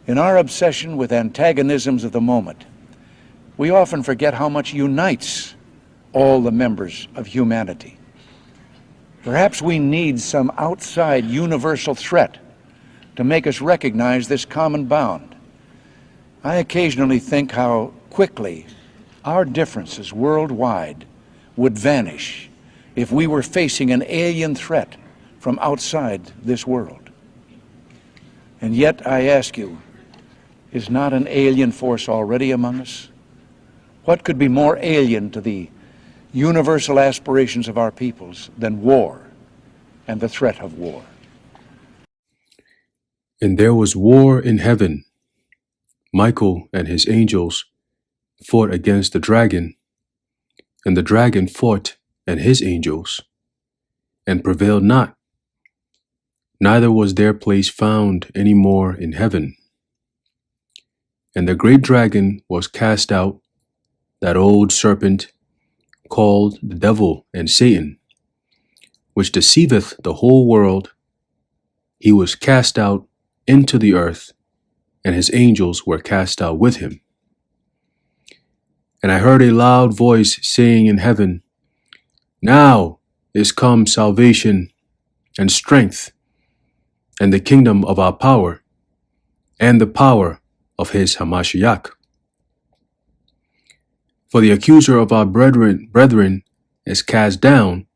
In our obsession with antagonisms of the moment, we often forget how much unites all the members of humanity. Perhaps we need some outside universal threat to make us recognize this common bound. I occasionally think how quickly our differences worldwide would vanish if we were facing an alien threat from outside this world. And yet, I ask you, is not an alien force already among us? What could be more alien to the universal aspirations of our peoples than war and the threat of war? And there was war in heaven. Michael and his angels fought against the dragon, and the dragon fought and his angels, and prevailed not. Neither was their place found any more in heaven. And the great dragon was cast out, that old serpent, called the devil and Satan, which deceiveth the whole world. He was cast out into the earth, and his angels were cast out with him. And I heard a loud voice saying in heaven, Now is come salvation and strength, and the kingdom of our power, and the power of his Hamashiach. For the accuser of our brethren is cast down,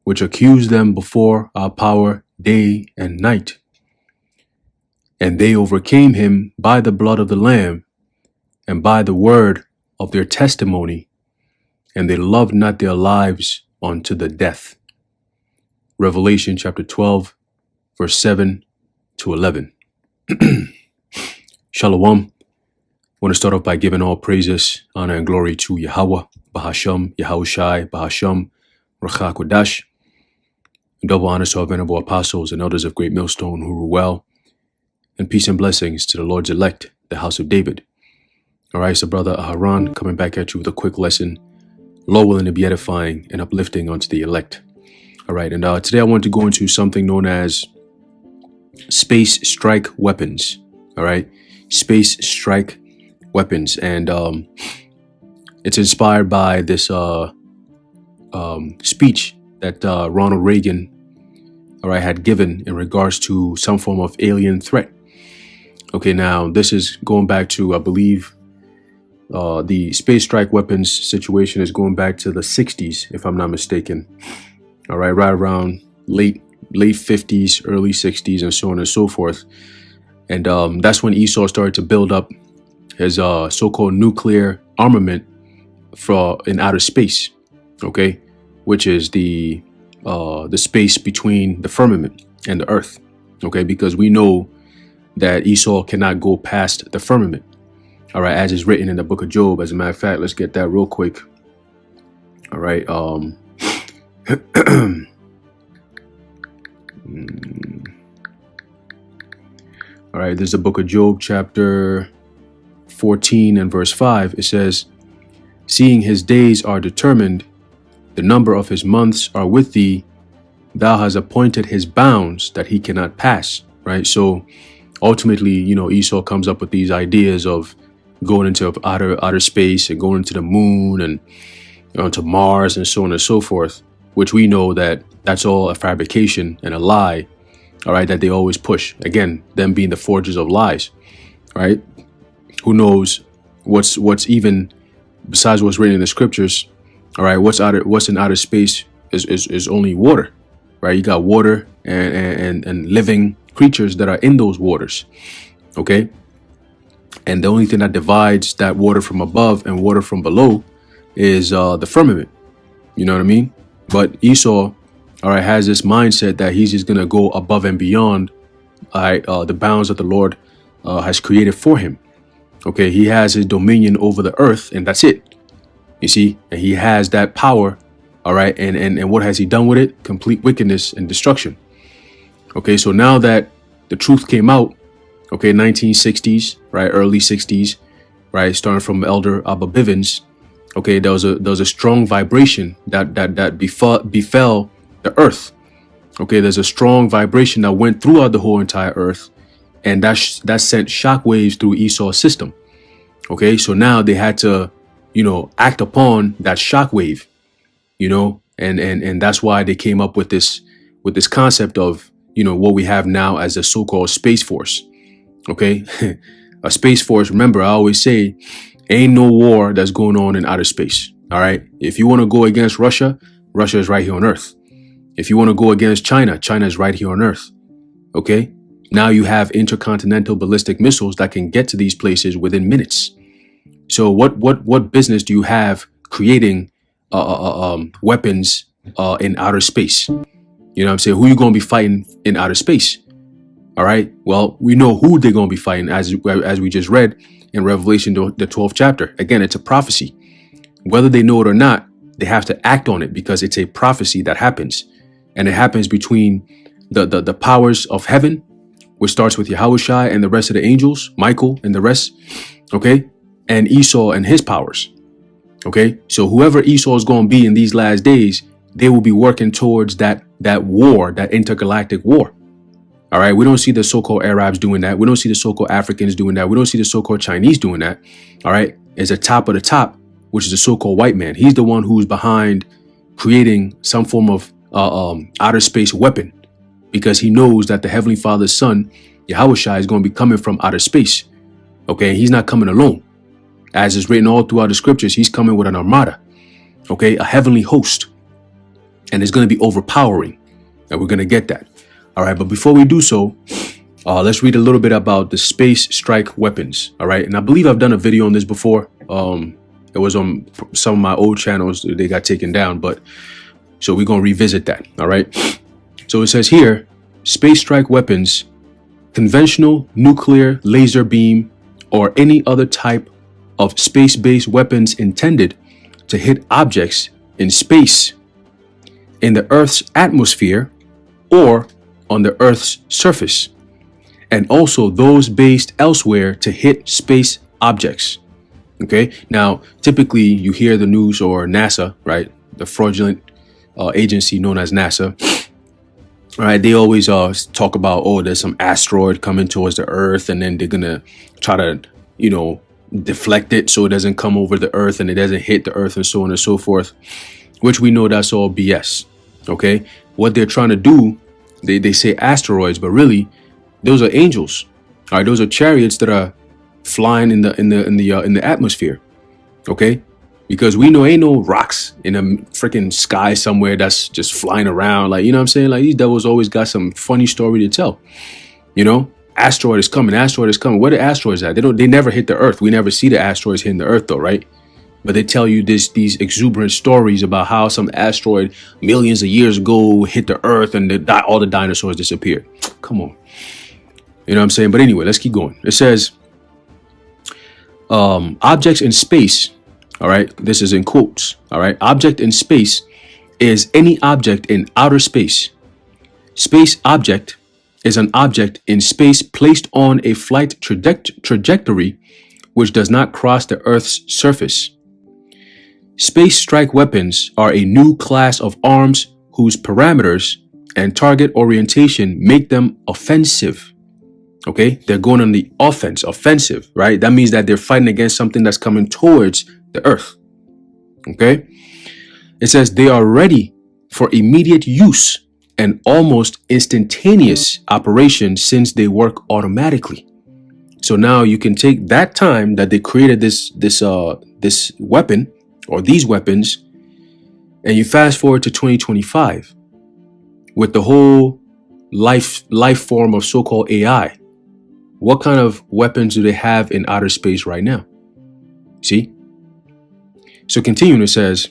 which accused them before our power day and night. And they overcame him by the blood of the Lamb, and by the word of their testimony, and they loved not their lives unto the death. Revelation chapter 12, verse 7 to 11. Shalom. I want to start off by giving all praises, honor, and glory to Yahweh, Bahasham, Yahushai, Bahasham, Ruach HaKodesh. Double honors to our venerable apostles and elders of Great Millstone who rule well, and peace and blessings to the Lord's elect, the house of David. All right, so Brother Aharon coming back at you with a quick lesson, Lord willing to be edifying and uplifting unto the elect. All right, and today I want to go into something known as space strike weapons. All right, space strike weapons, and it's inspired by this speech that Ronald Reagan, all right, had given in regards to some form of alien threat. Okay, now this is going back to, I believe, the space strike weapons situation is going back to the 60s, if I'm not mistaken. All right, right around late 50s, early 60s, and so on and so forth. And that's when Esau started to build up his so-called nuclear armament in outer space. Okay, which is the space between the firmament and the earth. Okay, because we know that Esau cannot go past the firmament. All right, as is written in the book of Job. As a matter of fact, let's get that real quick. All right. All right, there's the book of Job, chapter 14 and verse 5. It says, Seeing his days are determined, the number of his months are with thee, thou hast appointed his bounds that he cannot pass. Right. So ultimately, you know, Esau comes up with these ideas of going into outer space and going into the moon and onto Mars and so on and so forth, which we know that that's all a fabrication and a lie. All right, that they always push. Again, them being the forgers of lies. Right. Who knows what's even besides what's written in the scriptures. All right, what's in outer space is only water. Right. You got water and living creatures that are in those waters. Okay. And the only thing that divides that water from above and water from below is the firmament. You know what I mean? But Esau, all right, has this mindset that he's just going to go above and beyond the bounds that the Lord has created for him. Okay, he has his dominion over the earth, and that's it. You see, and he has that power. All right. And what has he done with it? Complete wickedness and destruction. Okay, so now that the truth came out, okay, 1960s, right, early 60s, right, starting from Elder Abba Bivens, okay, there was a strong vibration that befell the earth. Okay, there's a strong vibration that went throughout the whole entire earth, and that sent shockwaves through Esau's system. Okay, so now they had to, act upon that shockwave, and that's why they came up with this concept of what we have now as the so-called Space Force. Okay, a Space Force. Remember, I always say, ain't no war that's going on in outer space. All right, if you want to go against Russia, Russia is right here on Earth. If you want to go against China, China is right here on Earth. Okay, now you have intercontinental ballistic missiles that can get to these places within minutes. So what business do you have creating weapons in outer space? You know what I'm saying? Who you going to be fighting in outer space? All right. Well, we know who they're going to be fighting, as we just read in Revelation, the 12th chapter. Again, it's a prophecy. Whether they know it or not, they have to act on it because it's a prophecy that happens. And it happens between the powers of heaven, which starts with Yahushua and the rest of the angels, Michael and the rest. Okay. And Esau and his powers. Okay, so whoever Esau is going to be in these last days, they will be working towards that war, that intergalactic war. All right, we don't see the so-called Arabs doing that. We don't see the so-called Africans doing that. We don't see the so-called Chinese doing that. All right, it's a top of the top, which is the so-called white man. He's the one who's behind creating some form of outer space weapon, because he knows that the Heavenly Father's son, Yahushua, is going to be coming from outer space. Okay, he's not coming alone. As is written all throughout the scriptures, he's coming with an armada, okay, a heavenly host, and it's going to be overpowering, and we're going to get that. All right, but before we do so, let's read a little bit about the space strike weapons. All right, and I believe I've done a video on this before. It was on some of my old channels. They got taken down, but so we're going to revisit that. All right, so it says here, space strike weapons, conventional nuclear laser beam, or any other type of space-based weapons intended to hit objects in space, in the Earth's atmosphere, or on the Earth's surface, and also those based elsewhere to hit space objects. Okay, now typically you hear the news, or NASA, right, the fraudulent agency known as NASA. All right, they always talk about, oh, there's some asteroid coming towards the Earth, and then they're gonna try to, deflect it so it doesn't come over the Earth and it doesn't hit the Earth, and so on and so forth, which we know that's all BS. Okay, what they're trying to do, they say asteroids, but really those are angels. All right, those are chariots that are flying in the atmosphere. Okay, because we know ain't no rocks in a freaking sky somewhere that's just flying around, like, you know what I'm saying? Like, these devils always got some funny story to tell. Asteroid is coming. Asteroid is coming. Where the asteroids at? They never hit the Earth. We never see the asteroids hitting the Earth, though, right? But they tell you these exuberant stories about how some asteroid millions of years ago hit the Earth and all the dinosaurs disappeared. Come on, you know what I'm saying? But anyway, let's keep going. It says, objects in space. All right, this is in quotes. All right, object in space is any object in outer space. Space object is an object in space placed on a flight trajectory which does not cross the Earth's surface. Space strike weapons are a new class of arms whose parameters and target orientation make them offensive. Okay, they're going on the offensive, right? That means that they're fighting against something that's coming towards the Earth. Okay, it says they are ready for immediate use and almost instantaneous operation, since they work automatically. So now you can take that time that they created this weapon, or these weapons, and you fast forward to 2025 with the whole life form of so-called AI. What kind of weapons do they have in outer space right now? See? So continuing, it says,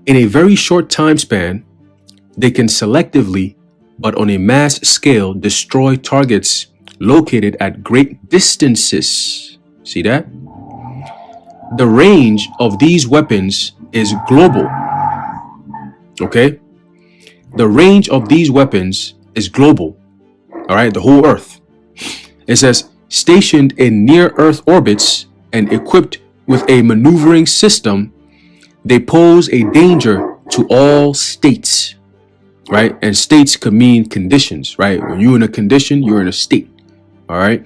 in a very short time span, they can selectively, but on a mass scale, destroy targets located at great distances. See that? The range of these weapons is global. Okay? The range of these weapons is global. All right, the whole Earth. It says, stationed in near Earth orbits and equipped with a maneuvering system, they pose a danger to all states. right? And states could mean conditions, right? When you're in a condition, you're in a state. All right.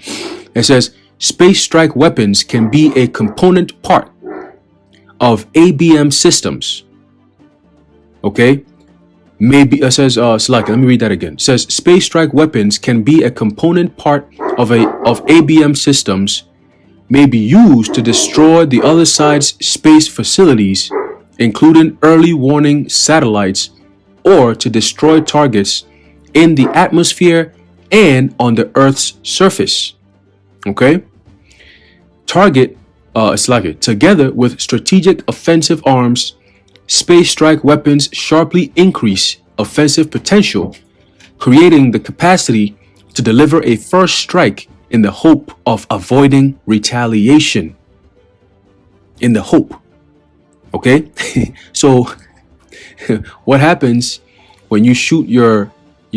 It says space strike weapons can be a component part of ABM systems. Okay. Maybe it says select. Let me read that again. It says space strike weapons can be a component part of ABM systems, may be used to destroy the other side's space facilities, including early warning satellites, or to destroy targets in the atmosphere and on the Earth's surface. Okay. Target together with strategic offensive arms, space strike weapons sharply increase offensive potential, creating the capacity to deliver a first strike in the hope of avoiding retaliation. In the hope. Okay? So what happens when you shoot your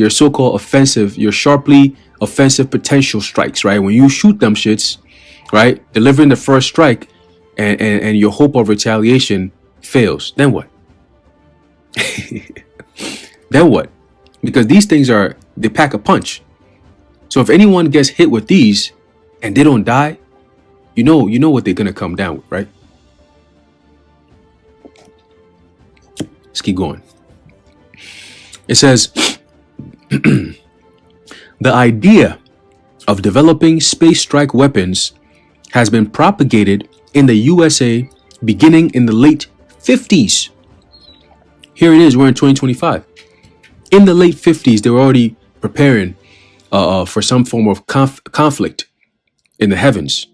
so-called offensive, your sharply offensive potential strikes, right? When you shoot them shits, right, delivering the first strike, and your hope of retaliation fails, then what? Then what? Because these things they pack a punch. So if anyone gets hit with these and they don't die, you know what they're gonna come down with, right? Let's keep going. It says the idea of developing space strike weapons has been propagated in the USA beginning in the late 50s. Here it is, we're in 2025. In the late 50s, they were already preparing for some form of conflict in the heavens.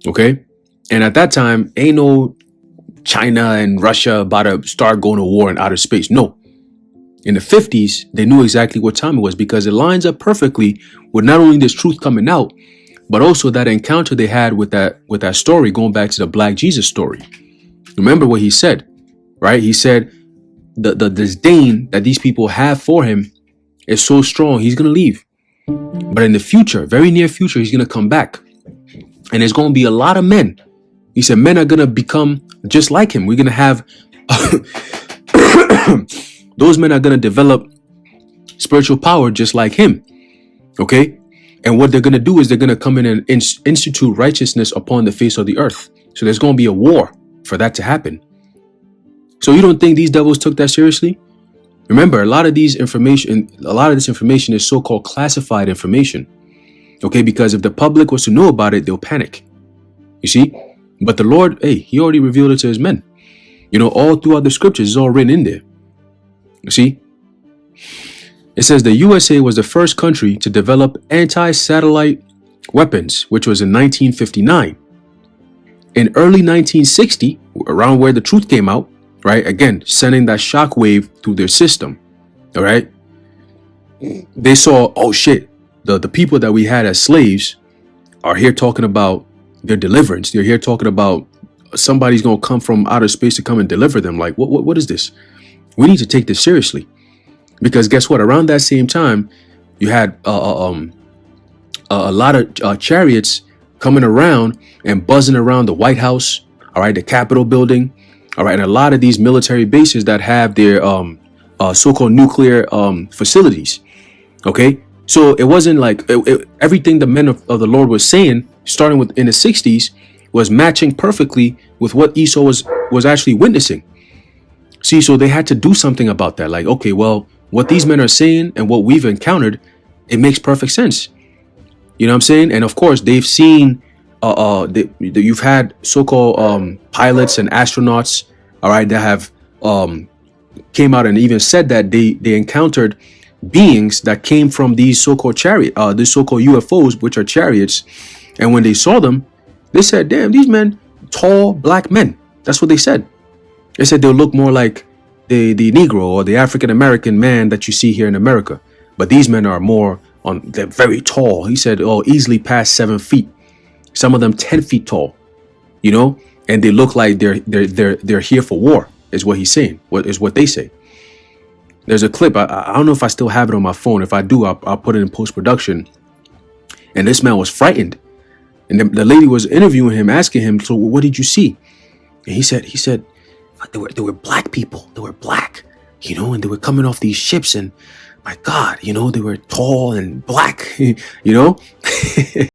Okay? And at that time, ain't no China and Russia about to start going to war in outer space. No. In the 50s, they knew exactly what time it was, because it lines up perfectly with not only this truth coming out, but also that encounter they had with that story, going back to the Black Jesus story. Remember what he said, right? He said the disdain that these people have for him is so strong, he's going to leave. But in the future, very near future, he's going to come back. And there's going to be a lot of men. He said men are going to become just like him. We're going to have those men are going to develop spiritual power just like him. Okay? And what they're going to do is they're going to come in and institute righteousness upon the face of the earth. So there's going to be a war for that to happen. So you don't think these devils took that seriously? Remember, a lot of this information is so-called classified information. Okay? Because if the public was to know about it, they'll panic. You see? But the Lord, he already revealed it to his men. All throughout the scriptures, it's all written in there. You see? It says the USA was the first country to develop anti-satellite weapons, which was in 1959. In early 1960, around where the truth came out, right? Again, sending that shockwave through their system. All right? They saw, oh shit, the people that we had as slaves are here talking about their deliverance. They're here talking about somebody's going to come from outer space to come and deliver them. Like, what is this? We need to take this seriously. Because guess what? Around that same time, you had a lot of chariots coming around and buzzing around the White House, all right, the Capitol building, all right, and a lot of these military bases that have their so-called nuclear facilities. Okay, so it wasn't like everything the men of the Lord was saying, starting with in the 60s, was matching perfectly with what Esau was actually witnessing. See, so they had to do something about that. Like, okay, well, what these men are saying and what we've encountered, it makes perfect sense. You know what I'm saying? And of course, they've seen, you've had so-called pilots and astronauts, all right, that have came out and even said that they encountered beings that came from these so-called these so-called UFOs, which are chariots. And when they saw them, they said, damn, these men, tall black men. That's what they said. They said they'll look more like the Negro or the African-American man that you see here in America. But these men are they're very tall. He said, easily past 7 feet. Some of them 10 feet tall, and they look like they're here for war, is what he's saying. What is what they say. There's a clip. I don't know if I still have it on my phone. If I do, I'll put it in post-production. And this man was frightened. And the lady was interviewing him, asking him, so what did you see? And he said, they were black people. They were black. you know, and they were coming off these ships, and my God, you know, they were tall and black, you know.